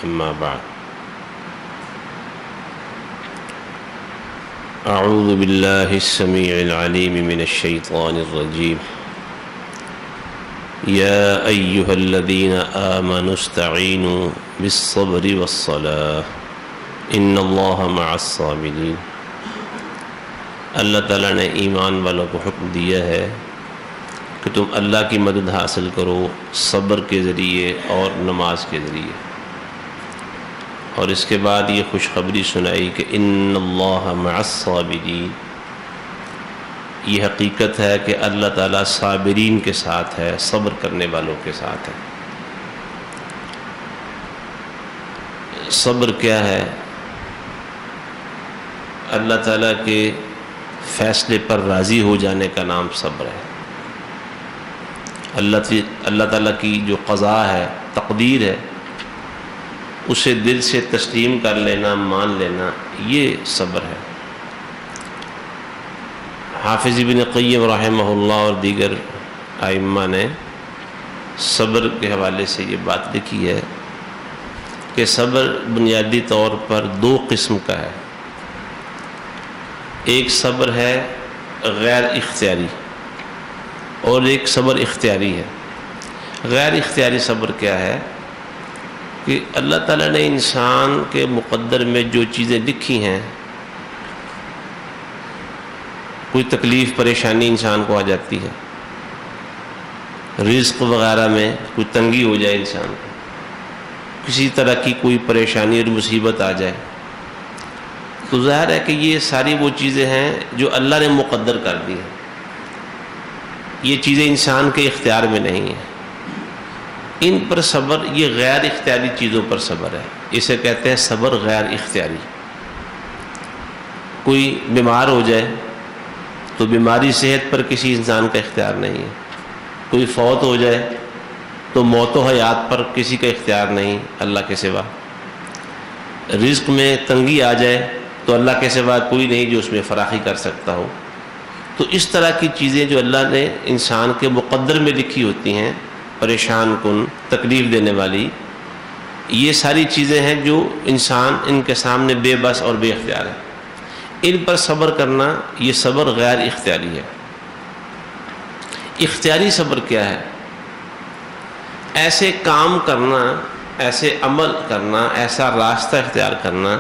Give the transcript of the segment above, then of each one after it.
أما بعد أعوذ بالله السميع العليم من الشيطان الرجيم يا أيها الذين آمنوا استعينوا بالصبر والصلاة إن الله مع الصابرين۔ اللہ تعالیٰ نے ایمان والوں کو حکم دیا ہے کہ تم اللہ کی مدد حاصل کرو صبر کے ذریعے اور نماز کے ذریعے، اور اس کے بعد یہ خوشخبری سنائی کہ ان اللہ مع الصابرین۔ یہ حقیقت ہے کہ اللہ تعالیٰ صابرین کے ساتھ ہے، صبر کرنے والوں کے ساتھ ہے۔ صبر کیا ہے؟ اللہ تعالیٰ کے فیصلے پر راضی ہو جانے کا نام صبر ہے۔ اللہ تعالیٰ کی جو قضاء ہے، تقدیر ہے، اسے دل سے تسلیم کر لینا، مان لینا، یہ صبر ہے۔ حافظ ابن قیم رحمہ اللہ اور دیگر ائمہ نے صبر کے حوالے سے یہ بات لکھی ہے کہ صبر بنیادی طور پر دو قسم کا ہے۔ ایک صبر ہے غیر اختیاری اور ایک صبر اختیاری ہے۔ غیر اختیاری صبر کیا ہے کہ اللہ تعالیٰ نے انسان کے مقدر میں جو چیزیں لکھی ہیں، کوئی تکلیف پریشانی انسان کو آ جاتی ہے، رزق وغیرہ میں کوئی تنگی ہو جائے، انسان کو کسی طرح کی کوئی پریشانی اور مصیبت آ جائے، تو ظاہر ہے کہ یہ ساری وہ چیزیں ہیں جو اللہ نے مقدر کر دی ہیں۔ یہ چیزیں انسان کے اختیار میں نہیں ہیں، ان پر صبر، یہ غیر اختیاری چیزوں پر صبر ہے، اسے کہتے ہیں صبر غیر اختیاری۔ کوئی بیمار ہو جائے تو بیماری صحت پر کسی انسان کا اختیار نہیں ہے، کوئی فوت ہو جائے تو موت و حیات پر کسی کا اختیار نہیں اللہ کے سوا، رزق میں تنگی آ جائے تو اللہ کے سوا کوئی نہیں جو اس میں فراخی کر سکتا ہو۔ تو اس طرح کی چیزیں جو اللہ نے انسان کے مقدر میں لکھی ہوتی ہیں، پریشان کن، تکلیف دینے والی، یہ ساری چیزیں ہیں جو انسان ان کے سامنے بے بس اور بے اختیار ہے۔ ان پر صبر کرنا، یہ صبر غیر اختیاری ہے۔ اختیاری صبر کیا ہے؟ ایسے کام کرنا، ایسے عمل کرنا، ایسا راستہ اختیار کرنا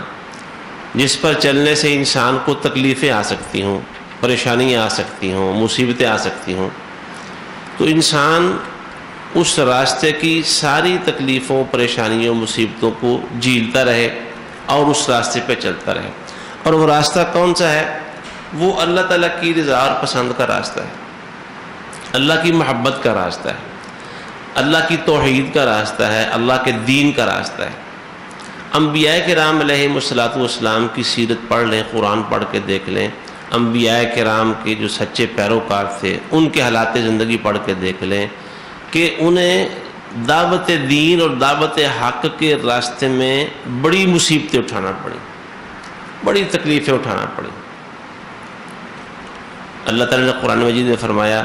جس پر چلنے سے انسان کو تکلیفیں آ سکتی ہوں، پریشانیاں آ سکتی ہوں، مصیبتیں آ سکتی ہوں، تو انسان اس راستے کی ساری تکلیفوں، پریشانیوں، مصیبتوں کو جھیلتا رہے اور اس راستے پہ چلتا رہے۔ اور وہ راستہ کون سا ہے؟ وہ اللہ تعالیٰ کی رضا اور پسند کا راستہ ہے، اللہ کی محبت کا راستہ ہے، اللہ کی توحید کا راستہ ہے، اللہ کے دین کا راستہ ہے۔ انبیاء کرام علیہم الصلوۃ والسلام کی سیرت پڑھ لیں، قرآن پڑھ کے دیکھ لیں، انبیاء کرام کے جو سچے پیروکار تھے ان کے حالات زندگی پڑھ کے دیکھ لیں کہ انہیں دعوت دین اور دعوت حق کے راستے میں بڑی مصیبتیں اٹھانا پڑیں، بڑی تکلیفیں اٹھانا پڑیں۔ اللہ تعالیٰ نے قرآن مجید میں فرمایا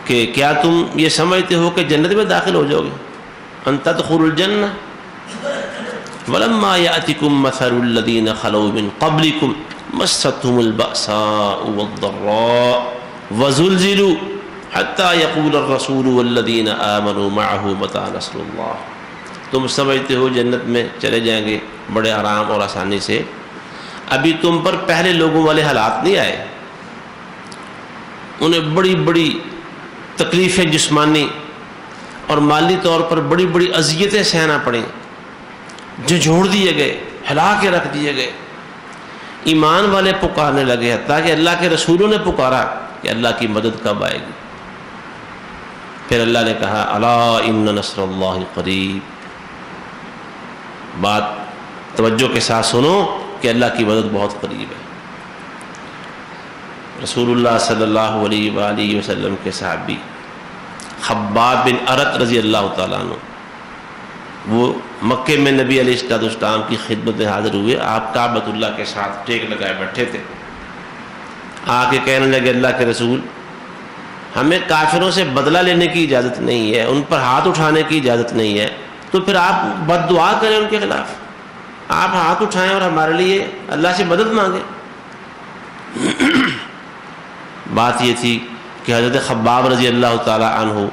کہ کیا تم یہ سمجھتے ہو کہ جنت میں داخل ہو جاؤ گے؟ ان تدخلوا الجنہ ولما یأتکم مثل الذین خلوا من قبلکم مستهم البأساء والضراء وزلزلوا حتی یقول الرسول والذین آمنوا معه متی نصر اللہ۔ تم سمجھتے ہو جنت میں چلے جائیں گے بڑے آرام اور آسانی سے، ابھی تم پر پہلے لوگوں والے حالات نہیں آئے، انہیں بڑی بڑی تکلیفیں جسمانی اور مالی طور پر بڑی بڑی اذیتیں سہنا پڑیں، جھنجھوڑ دیے گئے، ہلا کے رکھ دیے گئے۔ ایمان والے پکارنے لگے، حتیٰ کہ اللہ کے رسولوں نے پکارا کہ اللہ کی مدد کب آئے گی؟ پھر اللہ نے کہا الا ان نصر اللہ قریب۔ بات توجہ کے ساتھ سنو کہ اللہ کی مدد بہت قریب ہے۔ رسول اللہ صلی اللہ علیہ وآلہ وسلم کے صحابی خباب بن ارت رضی اللہ تعالیٰ عنہ، وہ مکے میں نبی علیہ السلام کی خدمت میں حاضر ہوئے، آپ کعبۃ اللہ کے ساتھ ٹیک لگائے بیٹھے تھے، آ کے کہنے لگے اللہ کے رسول ہمیں کافروں سے بدلہ لینے کی اجازت نہیں ہے، ان پر ہاتھ اٹھانے کی اجازت نہیں ہے، تو پھر آپ بد دعا کریں ان کے خلاف، آپ ہاتھ اٹھائیں اور ہمارے لیے اللہ سے مدد مانگیں۔ بات یہ تھی کہ حضرت خباب رضی اللہ تعالی عنہ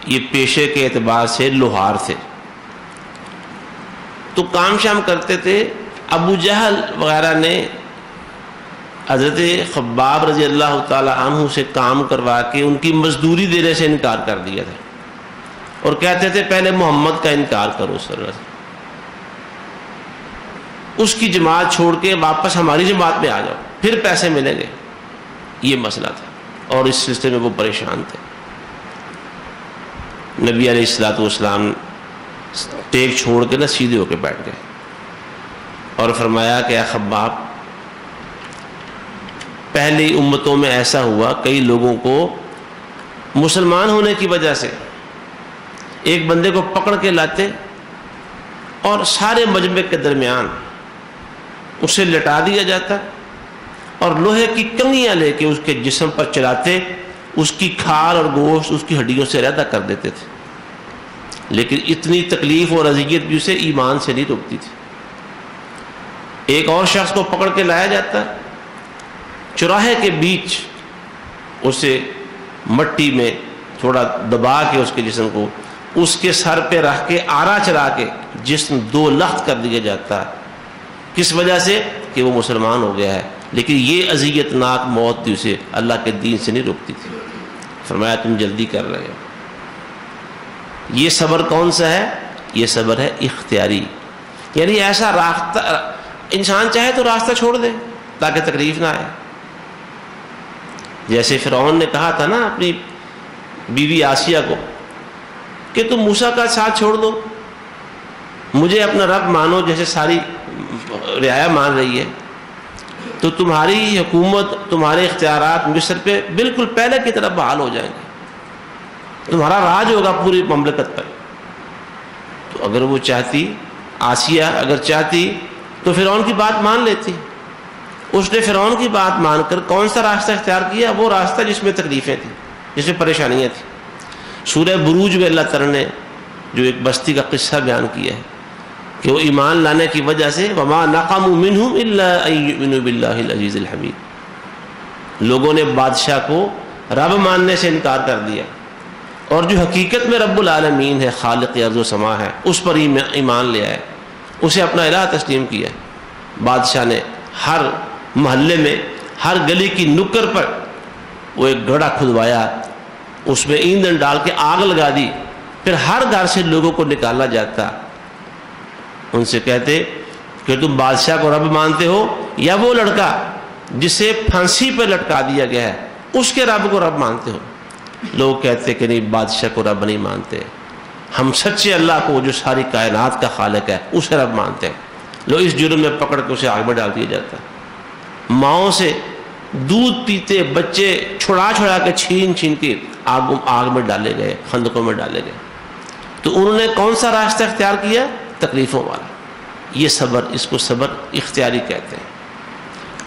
یہ پیشے کے اعتبار سے لوہار تھے، تو کام شام کرتے تھے۔ ابو جہل وغیرہ نے حضرت خباب رضی اللہ تعالی عنہ سے کام کروا کے ان کی مزدوری دینے سے انکار کر دیا تھا، اور کہتے تھے پہلے محمد کا انکار کرو، اس کی جماعت چھوڑ کے واپس ہماری جماعت میں آ جاؤ، پھر پیسے ملیں گے۔ یہ مسئلہ تھا، اور اس سلسلے میں وہ پریشان تھے۔ نبی علیہ الصلوۃ والسلام ٹیک چھوڑ کے سیدھے ہو کے بیٹھ گئے اور فرمایا کہ اے خباب، پہلی امتوں میں ایسا ہوا، کئی لوگوں کو مسلمان ہونے کی وجہ سے ایک بندے کو پکڑ کے لاتے اور سارے مجمع کے درمیان اسے لٹا دیا جاتا، اور لوہے کی کنگیاں لے کے اس کے جسم پر چلاتے، اس کی کھال اور گوشت اس کی ہڈیوں سے علیحدہ کر دیتے تھے، لیکن اتنی تکلیف اور اذیت بھی اسے ایمان سے نہیں روکتی تھی۔ ایک اور شخص کو پکڑ کے لایا جاتا، چوراہے کے بیچ اسے مٹی میں تھوڑا دبا کے اس کے جسم کو اس کے سر پہ رکھ کے آرا چلا کے جسم دو لخت کر دیا جاتا۔ کس وجہ سے؟ کہ وہ مسلمان ہو گیا ہے، لیکن یہ اذیت ناک موت بھی اسے اللہ کے دین سے نہیں روکتی تھی۔ فرمایا تم جلدی کر رہے ہو۔ یہ صبر کون سا ہے؟ یہ صبر ہے اختیاری، یعنی ایسا راستہ انسان چاہے تو راستہ چھوڑ دے تاکہ تکلیف نہ آئے۔ جیسے فرعون نے کہا تھا نا اپنی بیوی آسیہ کو کہ تم موسیٰ کا ساتھ چھوڑ دو، مجھے اپنا رب مانو، جیسے ساری رعایا مان رہی ہے، تو تمہاری حکومت، تمہارے اختیارات مصر پہ بالکل پہلے کی طرح بحال ہو جائیں گے، تمہارا راج ہوگا پوری مملکت پر۔ تو اگر وہ چاہتی، آسیہ اگر چاہتی تو فرعون کی بات مان لیتی۔ اس نے فرعون کی بات مان کر کون سا راستہ اختیار کیا؟ وہ راستہ جس میں تکلیفیں تھیں، جس میں پریشانیاں تھیں۔ سورہ بروج میں اللہ تعالیٰ نے جو ایک بستی کا قصہ بیان کیا ہے کہ وہ ایمان لانے کی وجہ سے وَمَا نَقَمُوا مِنْهُمْ إِلَّا أَن يُؤْمِنُوا بِاللَّهِ الْعَزِيزِ الْحَمِيدِ، لوگوں نے بادشاہ کو رب ماننے سے انکار کر دیا، اور جو حقیقت میں رب العالمین ہے، خالق ارض و سما ہے، اس پر ایمان لے آئے، اسے اپنا الہ تسلیم کیا۔ بادشاہ نے ہر محلے میں، ہر گلی کی نکر پر وہ ایک گڑھا کھدوایا، اس میں ایندھن ڈال کے آگ لگا دی، پھر ہر گھر سے لوگوں کو نکالا جاتا، ان سے کہتے کہ تم بادشاہ کو رب مانتے ہو یا وہ لڑکا جسے پھانسی پہ لٹکا دیا گیا ہے اس کے رب کو رب مانتے ہو؟ لوگ کہتے کہ نہیں، بادشاہ کو رب نہیں مانتے، ہم سچے اللہ کو جو ساری کائنات کا خالق ہے اسے رب مانتے ہیں۔ لوگ اس جرم میں پکڑ کے اسے آگ میں ڈال دیا جاتا۔ ماؤں سے دودھ پیتے بچے چھڑا کے چھین کے آگ میں ڈالے گئے، خندقوں میں ڈالے گئے۔ تو انہوں نے کون سا راستہ اختیار کیا؟ تکلیفوں والا۔ یہ صبر، اس کو صبر اختیاری کہتے ہیں۔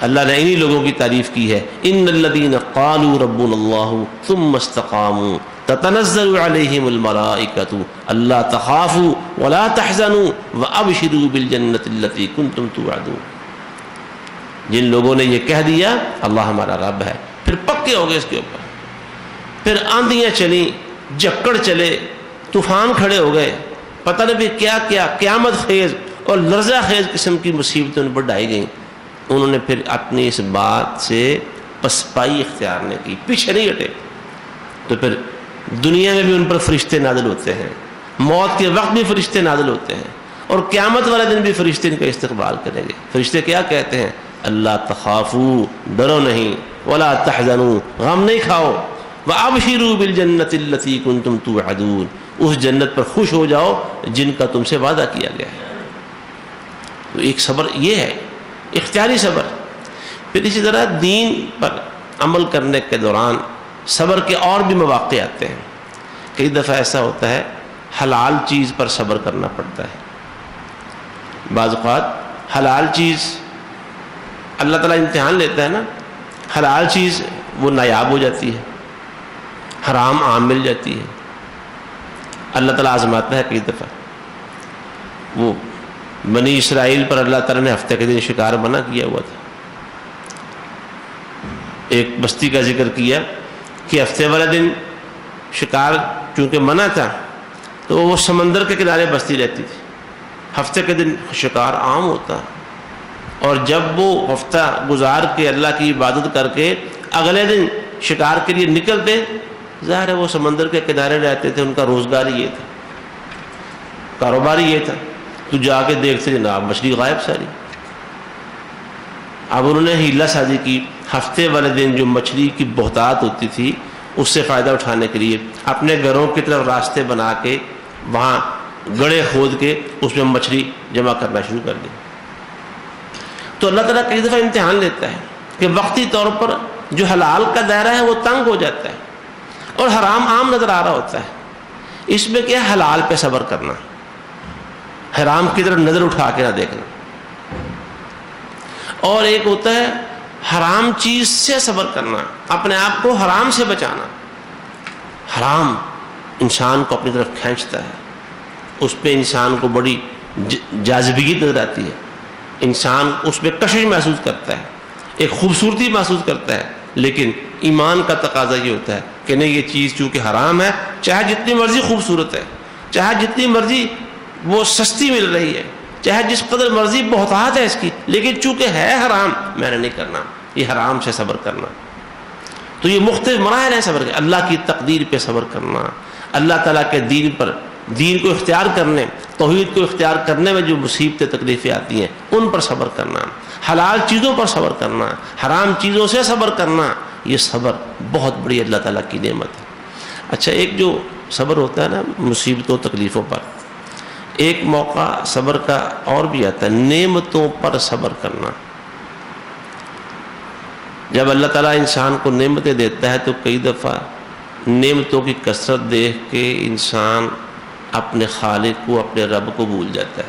اللہ نے انہی لوگوں کی تعریف کی ہے، ان الذین قالوا ربنا اللہ ثم استقاموا تتنزل علیہم الملائکۃ الا تخافوا ولا تحزنوا وابشروا بالجنۃ التي کنتم توعدون۔ جن لوگوں نے یہ کہہ دیا اللہ ہمارا رب ہے، پھر پکے ہو گئے اس کے اوپر، پھر آندھیاں چلیں، جکڑ چلے، طوفان کھڑے ہو گئے، پتہ نہیں کیا کیا قیامت خیز اور لرزہ خیز قسم کی مصیبتیں ان پر ڈائی گئیں۔ انہوں نے پھر اپنی اس بات سے پسپائی اختیار نہیں کی، پیچھے نہیں ہٹے، تو پھر دنیا میں بھی ان پر فرشتے نازل ہوتے ہیں، موت کے وقت بھی فرشتے نازل ہوتے ہیں، اور قیامت والے دن بھی فرشتے ان کا استقبال کریں گے۔ فرشتے کیا کہتے ہیں؟ اللہ تخافوا، ڈرو نہیں، ولا تحزنوا، غم نہیں کھاؤ، وابشروا بالجنۃ التي کنتم توعدون، اس جنت پر خوش ہو جاؤ جن کا تم سے وعدہ کیا گیا ہے۔ تو ایک صبر یہ ہے، اختیاری صبر۔ پھر اسی طرح دین پر عمل کرنے کے دوران صبر کے اور بھی مواقع آتے ہیں۔ کئی دفعہ ایسا ہوتا ہے حلال چیز پر صبر کرنا پڑتا ہے۔ بعض اوقات حلال چیز اللہ تعالیٰ امتحان لیتا ہے نا، حلال چیز وہ نایاب ہو جاتی ہے، حرام عام مل جاتی ہے، اللہ تعالیٰ آزماتا ہے کئی دفعہ۔ وہ بنی اسرائیل پر اللہ تعالیٰ نے ہفتے کے دن شکار منع کیا ہوا تھا. ایک بستی کا ذکر کیا کہ ہفتے والے دن شکار چونکہ منع تھا تو وہ سمندر کے کنارے بستی رہتی تھی. ہفتے کے دن شکار عام ہوتا اور جب وہ ہفتہ گزار کے اللہ کی عبادت کر کے اگلے دن شکار کے لیے نکلتے، ظاہر ہے وہ سمندر کے کنارے رہتے تھے، ان کا روزگار یہ تھا، کاروبار یہ تھا. تو جا کے دیکھتے جناب مچھلی غائب ساری. اب انہوں نے ہیلا سازی کی، ہفتے والے دن جو مچھلی کی بہتات ہوتی تھی اس سے فائدہ اٹھانے کے لیے اپنے گھروں کی طرف راستے بنا کے وہاں گڑھے کھود کے اس میں مچھلی جمع کرنا شروع کر دی. تو اللہ تعالیٰ کئی دفعہ امتحان لیتا ہے کہ وقتی طور پر جو حلال کا دائرہ ہے وہ تنگ ہو جاتا ہے اور حرام عام نظر آ رہا ہوتا ہے. اس میں کیا حلال پہ صبر کرنا، حرام کی طرف نظر اٹھا کے نہ دیکھنا. اور ایک ہوتا ہے حرام چیز سے صبر کرنا، اپنے آپ کو حرام سے بچانا. حرام انسان کو اپنی طرف کھینچتا ہے، اس پہ انسان کو بڑی جاذبگی نظر آتی ہے، انسان اس پہ کشش محسوس کرتا ہے، ایک خوبصورتی محسوس کرتا ہے. لیکن ایمان کا تقاضا یہ ہوتا ہے کہ نہیں، یہ چیز چونکہ حرام ہے، چاہے جتنی مرضی خوبصورت ہے، چاہے جتنی مرضی وہ سستی مل رہی ہے، چاہے جس قدر مرضی بہتات ہے اس کی، لیکن چونکہ ہے حرام میں نے نہیں کرنا. یہ حرام سے صبر کرنا. تو یہ مختلف مراحل ہیں صبر کے. اللہ کی تقدیر پہ صبر کرنا، اللہ تعالیٰ کے دین پر، دین کو اختیار کرنے، توحید کو اختیار کرنے میں جو مصیبتیں تکلیفیں آتی ہیں ان پر صبر کرنا، حلال چیزوں پر صبر کرنا، حرام چیزوں سے صبر کرنا. یہ صبر بہت بڑی اللہ تعالیٰ کی نعمت ہے. اچھا، ایک جو صبر ہوتا ہے نا مصیبتوں تکلیفوں پر، ایک موقع صبر کا اور بھی آتا ہے، نعمتوں پر صبر کرنا. جب اللہ تعالیٰ انسان کو نعمتیں دیتا ہے تو کئی دفعہ نعمتوں کی کثرت دیکھ کے انسان اپنے خالق کو، اپنے رب کو بھول جاتا ہے،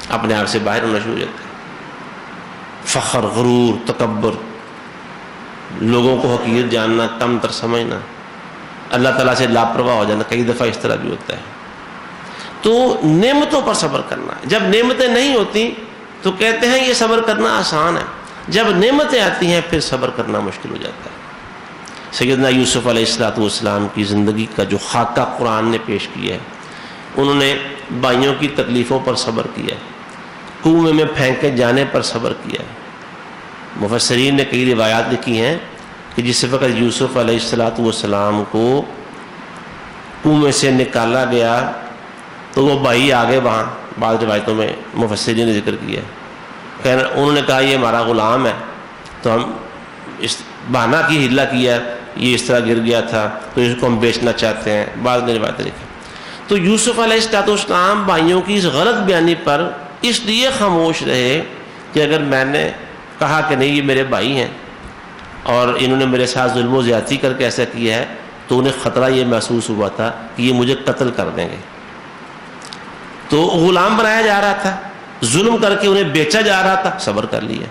اپنے آپ سے باہر ہونا شروع ہو جاتا ہے. فخر، غرور، تکبر، لوگوں کو حقیر جاننا، کم تر سمجھنا، اللہ تعالیٰ سے لاپرواہ ہو جانا، کئی دفعہ اس طرح بھی ہوتا ہے. تو نعمتوں پر صبر کرنا. جب نعمتیں نہیں ہوتی تو کہتے ہیں یہ صبر کرنا آسان ہے، جب نعمتیں آتی ہیں پھر صبر کرنا مشکل ہو جاتا ہے. سیدنا یوسف علیہ السلام کی زندگی کا جو خاکہ قرآن نے پیش کیا ہے، انہوں نے بھائیوں کی تکلیفوں پر صبر کیا ہے، کنویں میں پھینکے جانے پر صبر کیا ہے. مفسرین نے کئی روایات لکھی ہیں کہ جس وقت یوسف علیہ السلام کو کنویں سے نکالا گیا تو وہ بھائی آگے، وہاں بعض روایتوں میں مفسرین نے ذکر کیا ہے، انہوں نے کہا یہ ہمارا غلام ہے، تو ہم اس بہانہ کی ہلا کیا، یہ اس طرح گر گیا تھا تو اس کو ہم بیچنا چاہتے ہیں، بعض نے روایتیں لکھی. تو یوسف علیہ السلام بھائیوں کی اس غلط بیانی پر اس لیے خاموش رہے کہ اگر میں نے کہا کہ نہیں یہ میرے بھائی ہیں اور انہوں نے میرے ساتھ ظلم و زیادتی کر کے ایسا کیا ہے، تو انہیں خطرہ یہ محسوس ہوا تھا کہ یہ مجھے قتل کر دیں گے. تو غلام بنایا جا رہا تھا، ظلم کر کے انہیں بیچا جا رہا تھا، صبر کر لیا.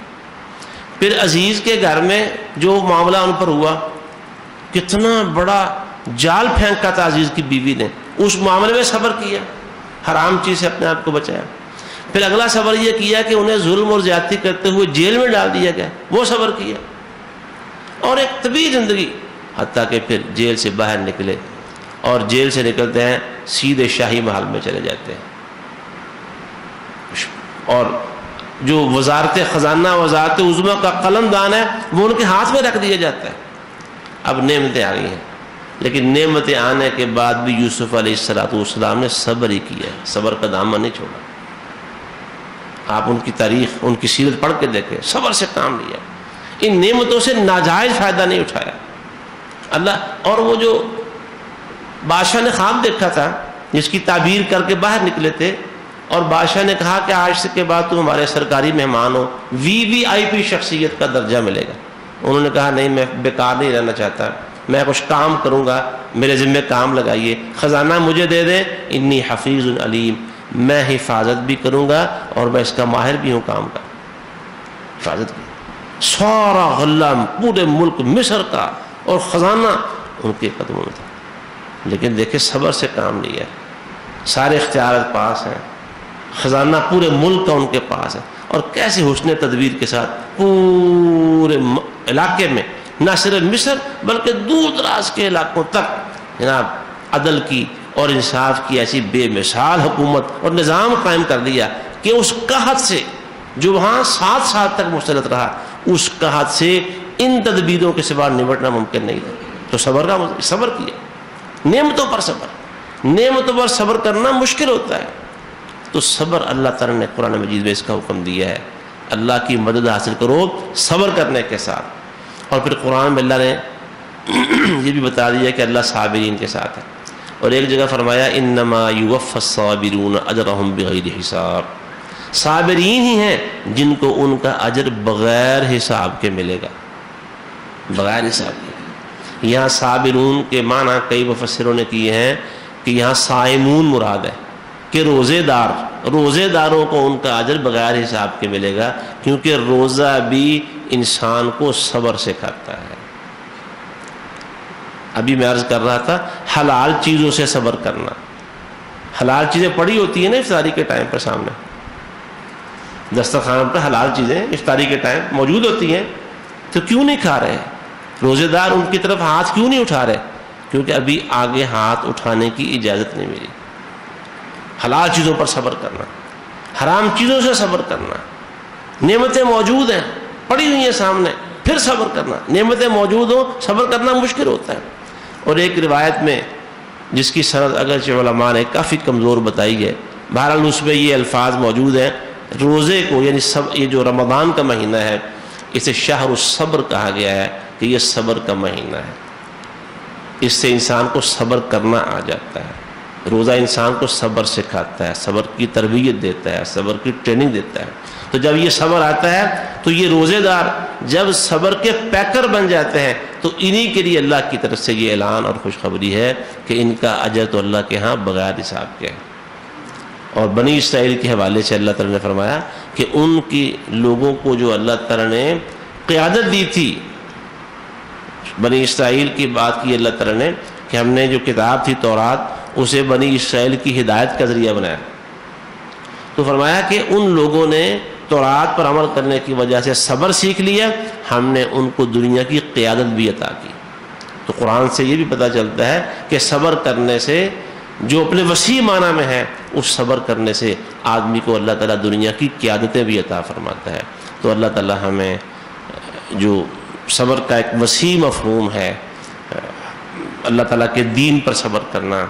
پھر عزیز کے گھر میں جو معاملہ ان پر ہوا، کتنا بڑا جال پھینکا تھا عزیز کی بیوی نے، اس معاملے میں صبر کیا، حرام چیز سے اپنے آپ کو بچایا. پھر اگلا صبر یہ کیا کہ انہیں ظلم اور زیادتی کرتے ہوئے جیل میں ڈال دیا گیا، وہ صبر کیا. اور ایک طویل زندگی، حتیٰ کہ پھر جیل سے باہر نکلے، اور جیل سے نکلتے ہیں سیدھے شاہی محل میں چلے جاتے ہیں، اور جو وزارت خزانہ، وزارت عظمیٰ کا قلم دان ہے وہ ان کے ہاتھ میں رکھ دیا جاتا ہے. اب نعمتیں آ گئی ہیں، لیکن نعمتیں آنے کے بعد بھی یوسف علیہ السلام نے صبر ہی کیا، صبر کا دامن نہیں چھوڑا. آپ ان کی تاریخ، ان کی سیرت پڑھ کے دیکھیں، صبر سے کام لیا، ان نعمتوں سے ناجائز فائدہ نہیں اٹھایا اللہ. اور وہ جو بادشاہ نے خواب دیکھا تھا جس کی تعبیر کر کے باہر نکلے تھے، اور بادشاہ نے کہا کہ آج کے بعد تم ہمارے سرکاری مہمان ہو، VIP شخصیت کا درجہ ملے گا. انہوں نے کہا نہیں، میں بیکار نہیں رہنا چاہتا، میں کچھ کام کروں گا، میرے ذمہ کام لگائیے، خزانہ مجھے دے دیں، انی حفیظ علیم، میں حفاظت بھی کروں گا اور میں اس کا ماہر بھی ہوں کام کا. حفاظت کی سارا غلہ پورے ملک مصر کا اور خزانہ ان کے قدموں میں تھا. لیکن دیکھیں صبر سے کام لیا، سارے اختیارات پاس ہیں، خزانہ پورے ملک کا ان کے پاس ہے، اور کیسے حسن تدبیر کے ساتھ پورے علاقے میں نہ صرف مصر بلکہ دور دراز کے علاقوں تک جناب عدل کی اور انصاف کی ایسی بے مثال حکومت اور نظام قائم کر دیا کہ اس قحط سے جو وہاں 7 سال تک مسلط رہا، اس قحط سے ان تدبیروں کے سوا نمٹنا ممکن نہیں تھا۔ تو صبر کیا، نعمتوں پر صبر کرنا مشکل ہوتا ہے، تو صبر اللہ تعالیٰ نے قرآن مجید میں اس کا حکم دیا ہے، اللہ کی مدد حاصل کرو صبر کرنے کے ساتھ۔ اور پھر قرآن میں اللہ نے یہ بھی بتا دیا کہ اللہ صابرین کے ساتھ ہے، اور ایک جگہ فرمایا انما یوفی الصابرون اجرہم بغیر حساب، صابرین ہی ہیں جن کو ان کا اجر بغیر حساب کے ملے گا، بغیر حساب کے۔ یہاں صابرون کے معنی کئی مفسروں نے کیے ہیں کہ یہاں صائمون مراد ہے، کہ روزے داروں کو ان کا اجر بغیر حساب کے ملے گا، کیونکہ روزہ بھی انسان کو صبر سکھاتا ہے۔ ابھی میں عرض کر رہا تھا حلال چیزوں سے صبر کرنا، حلال چیزیں پڑی ہوتی ہیں نا افطاری کے ٹائم پر، سامنے دسترخوان پر حلال چیزیں افطاری کے ٹائم موجود ہوتی ہیں، تو کیوں نہیں کھا رہے؟ روزے دار ان کی طرف ہاتھ کیوں نہیں اٹھا رہے؟ کیونکہ ابھی آگے ہاتھ اٹھانے کی اجازت نہیں ملی۔ حلال چیزوں پر صبر کرنا، حرام چیزوں سے صبر کرنا، نعمتیں موجود ہیں پڑی ہوئی ہیں سامنے، پھر صبر کرنا، نعمتیں موجود ہوں صبر کرنا مشکل ہوتا ہے۔ اور ایک روایت میں جس کی سند اگرچہ علماء نے کافی کمزور بتائی ہے، بہرحال اس میں یہ الفاظ موجود ہیں، روزے کو یعنی یہ جو رمضان کا مہینہ ہے اسے شہر الصبر کہا گیا ہے، کہ یہ صبر کا مہینہ ہے، اس سے انسان کو صبر کرنا آ جاتا ہے۔ روزہ انسان کو صبر سکھاتا ہے، صبر کی تربیت دیتا ہے، صبر کی ٹریننگ دیتا ہے۔ تو جب یہ صبر آتا ہے تو یہ روزے دار جب صبر کے پیکر بن جاتے ہیں تو انہی کے لیے اللہ کی طرف سے یہ اعلان اور خوشخبری ہے کہ ان کا اجر تو اللہ کے ہاں بغیر حساب کے ہے۔ اور بنی اسرائیل کے حوالے سے اللہ تعالیٰ نے فرمایا کہ ان کی لوگوں کو جو اللہ تعالیٰ نے قیادت دی تھی، بنی اسرائیل کی بات کی اللہ تعالیٰ نے کہ ہم نے جو کتاب تھی تورات اسے بنی اسرائیل کی ہدایت کا ذریعہ بنایا، تو فرمایا کہ ان لوگوں نے تورات پر عمل کرنے کی وجہ سے صبر سیکھ لیا، ہم نے ان کو دنیا کی قیادت بھی عطا کی۔ تو قرآن سے یہ بھی پتہ چلتا ہے کہ صبر کرنے سے جو اپنے وسیع معنی میں ہے، اس صبر کرنے سے آدمی کو اللہ تعالیٰ دنیا کی قیادتیں بھی عطا فرماتا ہے۔ تو اللہ تعالیٰ ہمیں جو صبر کا ایک وسیع مفہوم ہے، اللہ تعالیٰ کے دین پر صبر کرنا،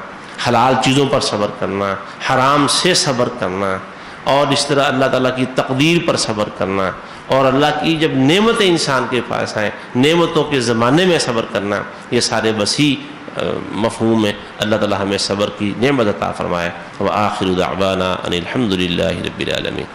حلال چیزوں پر صبر کرنا، حرام سے صبر کرنا، اور اس طرح اللہ تعالیٰ کی تقدیر پر صبر کرنا، اور اللہ کی جب نعمتیں انسان کے پاس آئیں نعمتوں کے زمانے میں صبر کرنا، یہ سارے وسیع مفہوم ہے۔ اللہ تعالیٰ ہمیں صبر کی نعمت عطا فرمائے۔ وآخر دعوانا ان الحمد للہ رب العالمین۔